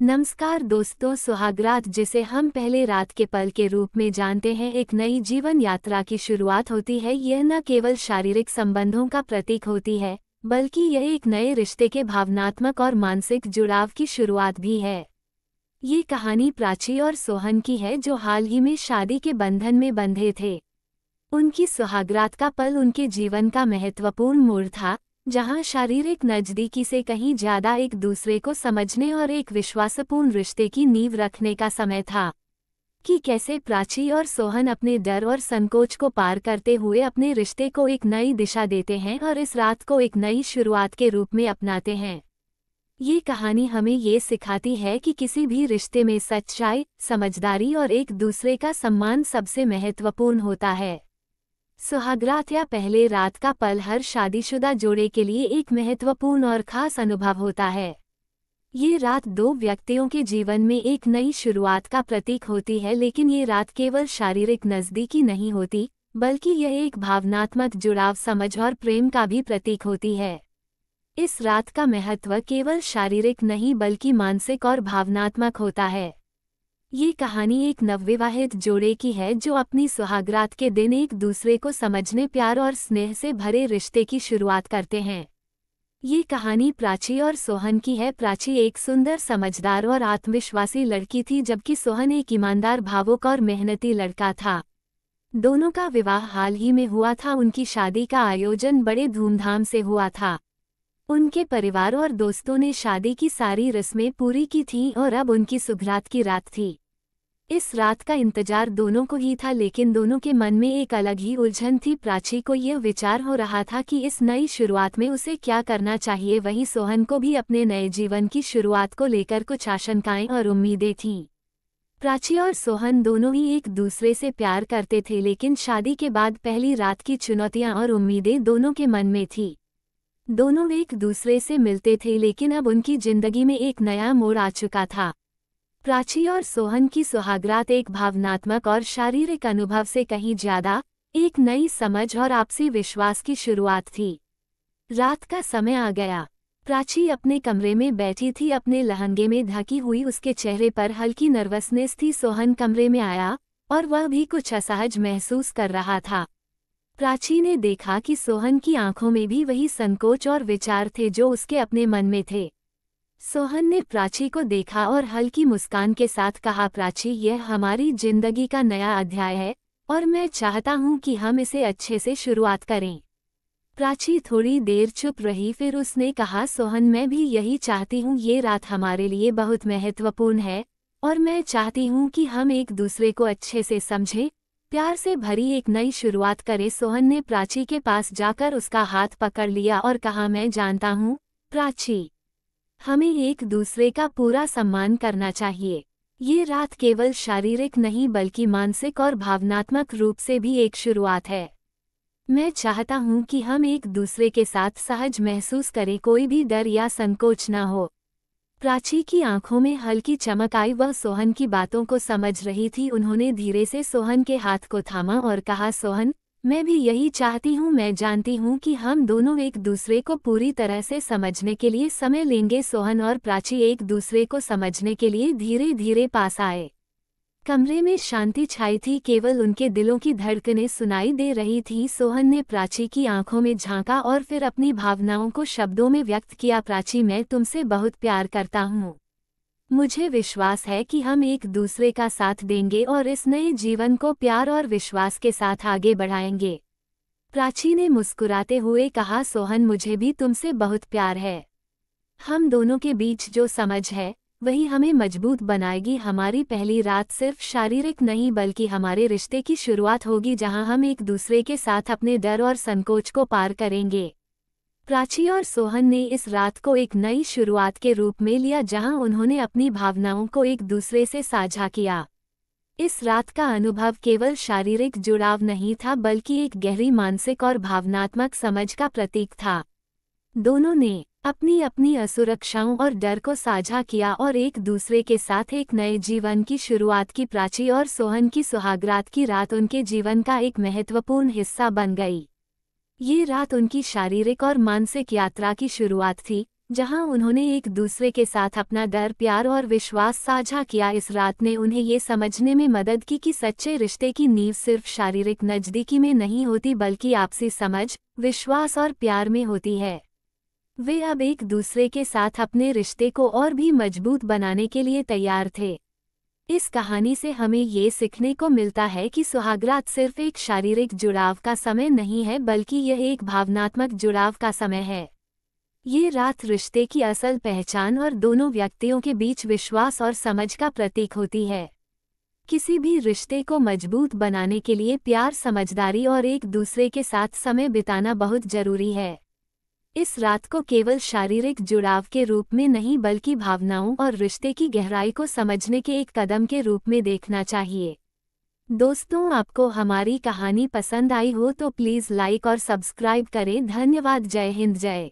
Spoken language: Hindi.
नमस्कार दोस्तों, सुहागरात जिसे हम पहले रात के पल के रूप में जानते हैं, एक नई जीवन यात्रा की शुरुआत होती है। यह न केवल शारीरिक संबंधों का प्रतीक होती है, बल्कि यह एक नए रिश्ते के भावनात्मक और मानसिक जुड़ाव की शुरुआत भी है। ये कहानी प्राची और सोहन की है, जो हाल ही में शादी के बंधन में बंधे थे। उनकी सुहागरात का पल उनके जीवन का महत्वपूर्ण मोड़ था, जहां शारीरिक नज़दीकी से कहीं ज्यादा एक दूसरे को समझने और एक विश्वासपूर्ण रिश्ते की नींव रखने का समय था। कि कैसे प्राची और सोहन अपने डर और संकोच को पार करते हुए अपने रिश्ते को एक नई दिशा देते हैं और इस रात को एक नई शुरुआत के रूप में अपनाते हैं। ये कहानी हमें ये सिखाती है कि किसी भी रिश्ते में सच्चाई, समझदारी और एक दूसरे का सम्मान सबसे महत्वपूर्ण होता है। सुहागरात या पहले रात का पल हर शादीशुदा जोड़े के लिए एक महत्वपूर्ण और खास अनुभव होता है। ये रात दो व्यक्तियों के जीवन में एक नई शुरुआत का प्रतीक होती है, लेकिन ये रात केवल शारीरिक नज़दीकी नहीं होती, बल्कि यह एक भावनात्मक जुड़ाव, समझ और प्रेम का भी प्रतीक होती है। इस रात का महत्व केवल शारीरिक नहीं बल्कि मानसिक और भावनात्मक होता है। ये कहानी एक नवविवाहित जोड़े की है, जो अपनी सुहागरात के दिन एक दूसरे को समझने, प्यार और स्नेह से भरे रिश्ते की शुरुआत करते हैं। ये कहानी प्राची और सोहन की है। प्राची एक सुंदर, समझदार और आत्मविश्वासी लड़की थी, जबकि सोहन एक ईमानदार, भावुक और मेहनती लड़का था। दोनों का विवाह हाल ही में हुआ था। उनकी शादी का आयोजन बड़े धूमधाम से हुआ था। उनके परिवार और दोस्तों ने शादी की सारी रस्में पूरी की थीं और अब उनकी सुहागरात की रात थी। इस रात का इंतजार दोनों को ही था, लेकिन दोनों के मन में एक अलग ही उलझन थी। प्राची को यह विचार हो रहा था कि इस नई शुरुआत में उसे क्या करना चाहिए, वहीं सोहन को भी अपने नए जीवन की शुरुआत को लेकर कुछ आशंकाएं और उम्मीदें थीं। प्राची और सोहन दोनों ही एक दूसरे से प्यार करते थे, लेकिन शादी के बाद पहली रात की चुनौतियां और उम्मीदें दोनों के मन में थी। दोनों एक दूसरे से मिलते थे, लेकिन अब उनकी जिंदगी में एक नया मोड़ आ चुका था। प्राची और सोहन की सुहागरात एक भावनात्मक और शारीरिक अनुभव से कहीं ज्यादा एक नई समझ और आपसी विश्वास की शुरुआत थी। रात का समय आ गया। प्राची अपने कमरे में बैठी थी, अपने लहंगे में ढकी हुई। उसके चेहरे पर हल्की नर्वसनेस थी। सोहन कमरे में आया और वह भी कुछ असहज महसूस कर रहा था। प्राची ने देखा कि सोहन की आंखों में भी वही संकोच और विचार थे जो उसके अपने मन में थे। सोहन ने प्राची को देखा और हल्की मुस्कान के साथ कहा, प्राची, यह हमारी जिंदगी का नया अध्याय है और मैं चाहता हूं कि हम इसे अच्छे से शुरुआत करें। प्राची थोड़ी देर चुप रही, फिर उसने कहा, सोहन, मैं भी यही चाहती हूं। ये रात हमारे लिए बहुत महत्वपूर्ण है और मैं चाहती हूं कि हम एक दूसरे को अच्छे से समझें, प्यार से भरी एक नई शुरुआत करें। सोहन ने प्राची के पास जाकर उसका हाथ पकड़ लिया और कहा, मैं जानता हूं प्राची, हमें एक दूसरे का पूरा सम्मान करना चाहिए। ये रात केवल शारीरिक नहीं बल्कि मानसिक और भावनात्मक रूप से भी एक शुरुआत है। मैं चाहता हूं कि हम एक दूसरे के साथ सहज महसूस करें, कोई भी डर या संकोच न हो। प्राची की आंखों में हल्की चमक आई, वह सोहन की बातों को समझ रही थी। उन्होंने धीरे से सोहन के हाथ को थामा और कहा, सोहन, मैं भी यही चाहती हूँ। मैं जानती हूँ कि हम दोनों एक दूसरे को पूरी तरह से समझने के लिए समय लेंगे। सोहन और प्राची एक दूसरे को समझने के लिए धीरे धीरे पास आए। कमरे में शांति छाई थी, केवल उनके दिलों की धड़कनें सुनाई दे रही थीं। सोहन ने प्राची की आंखों में झांका और फिर अपनी भावनाओं को शब्दों में व्यक्त किया, प्राची, मैं तुमसे बहुत प्यार करता हूँ। मुझे विश्वास है कि हम एक दूसरे का साथ देंगे और इस नए जीवन को प्यार और विश्वास के साथ आगे बढ़ाएंगे। प्राची ने मुस्कुराते हुए कहा, सोहन, मुझे भी तुमसे बहुत प्यार है। हम दोनों के बीच जो समझ है वही हमें मजबूत बनाएगी। हमारी पहली रात सिर्फ शारीरिक नहीं बल्कि हमारे रिश्ते की शुरुआत होगी, जहां हम एक दूसरे के साथ अपने डर और संकोच को पार करेंगे। प्राची और सोहन ने इस रात को एक नई शुरुआत के रूप में लिया, जहां उन्होंने अपनी भावनाओं को एक दूसरे से साझा किया। इस रात का अनुभव केवल शारीरिक जुड़ाव नहीं था बल्कि एक गहरी मानसिक और भावनात्मक समझ का प्रतीक था। दोनों ने अपनी अपनी असुरक्षाओं और डर को साझा किया और एक दूसरे के साथ एक नए जीवन की शुरुआत की। प्राची और सोहन की सुहागरात की रात उनके जीवन का एक महत्वपूर्ण हिस्सा बन गई। ये रात उनकी शारीरिक और मानसिक यात्रा की शुरुआत थी, जहां उन्होंने एक दूसरे के साथ अपना डर, प्यार और विश्वास साझा किया। इस रात ने उन्हें ये समझने में मदद की कि सच्चे रिश्ते की नींव सिर्फ शारीरिक नज़दीकी में नहीं होती बल्कि आपसी समझ, विश्वास और प्यार में होती है। वे अब एक दूसरे के साथ अपने रिश्ते को और भी मजबूत बनाने के लिए तैयार थे। इस कहानी से हमें ये सीखने को मिलता है कि सुहागरात सिर्फ एक शारीरिक जुड़ाव का समय नहीं है बल्कि यह एक भावनात्मक जुड़ाव का समय है। ये रात रिश्ते की असल पहचान और दोनों व्यक्तियों के बीच विश्वास और समझ का प्रतीक होती है। किसी भी रिश्ते को मजबूत बनाने के लिए प्यार, समझदारी और एक दूसरे के साथ समय बिताना बहुत जरूरी है। इस रात को केवल शारीरिक जुड़ाव के रूप में नहीं बल्कि भावनाओं और रिश्ते की गहराई को समझने के एक कदम के रूप में देखना चाहिए। दोस्तों, आपको हमारी कहानी पसंद आई हो तो प्लीज़ लाइक और सब्सक्राइब करें। धन्यवाद। जय हिंद, जय